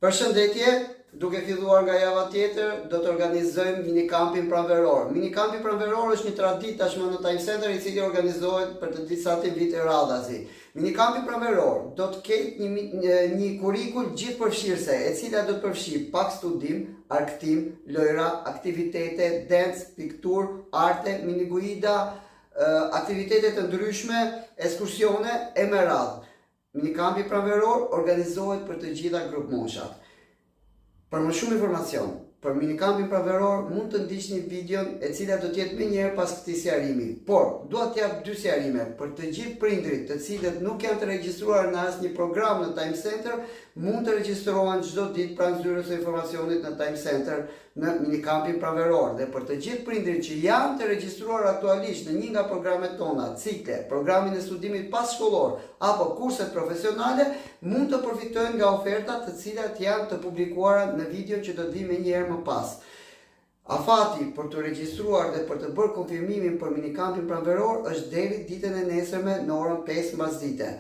Përshëndetje, duke filluar nga java tjetër, do të organizojmë minikampin pranveror. Minikampi pranveror është një traditë tashmë në Time Center i cili organizohet për të disa vite radhazi. Minikampi pranveror do të ketë një kurikull gjithëpërfshirëse, e cila do të përfshijë pak studim, arktim, lojra, aktivitete, dance, piktur, arte, miniguida, aktivitete të ndryshme, ekskursione e me radhë. Minikampi pranveror organizohet për të gjitha grup moshat. Për më shumë informacion, për minikampin pranveror mund të ndiqni videon e cila do të jetë më njëherë pas këtij sqarimi. Por, dua të jap dy sqarime për të gjithë prindrit të cilët nuk janë të regjistruar në asnjë program në Time Center, mund të regjistrohen çdo ditë pranë zyrës së informacionit në Time Center në minikampin pranveror. Dhe për të gjithë prindrit që janë të regjistruar aktualisht në një nga programet tona, cikle, programin e studimit passhkollor apo kurset profesionale, mund të përfitojnë nga ofertat të cilat janë të publikuara në videon që do të vi më njëherë më pas. Afati për të regjistruar dhe për të bërë konfirmimin për minikampin pranveror është deri ditën e nesërme në orën 5 mbasdite.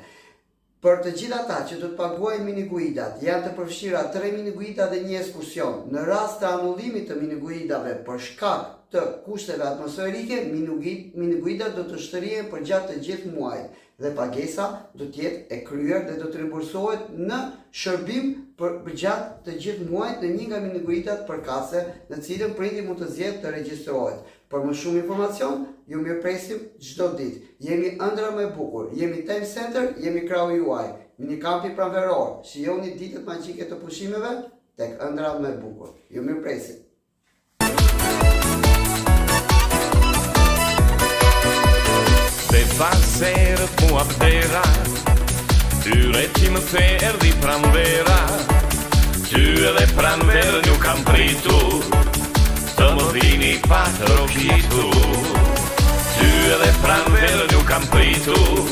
Për të gjithë ata që do të paguajnë miniguidat, janë të përfshira 3 miniguida dhe një ekskursion. Në rast të anullimit të miniguidave për shkak të kushteve atmosferike, miniguidat do të shtrëhen për gjatë të gjithë muajit dhe pagesa do të jetë e kryer dhe do të rimbursohet në shërbim për gjatë të gjithë muajit në një nga miniguidat përkatëse, në cilën prindi mund të zgjedhë të regjistrohet. Për më shumë informacion, ju mirëpresim çdo ditë. Jemi ëndra më e bukur, jemi Time Center, jemi krau juaj. Minikampi pranveror, shijoni ditët magjike të pushimeve tek ëndra më e bukur. Ju mirëpresim. Se paserët mua bdera, tyre që më erdi pranvera, ty edhe pranverë nuk kam pritur, të më dhini patë rokitu. Ty edhe pranverë nuk kam pritur,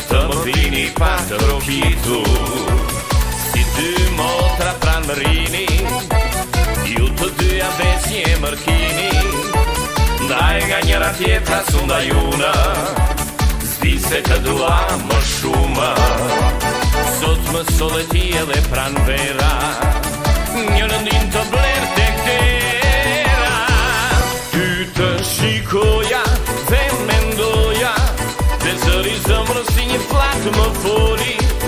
të më dhini patë rokitu. Si dy motra pranverini, ju të dyja besje mërkini, ndaj nga njëra tjetra sunda juna, zdi se të dua më shumë. Sot më sole ti edhe pranvera, një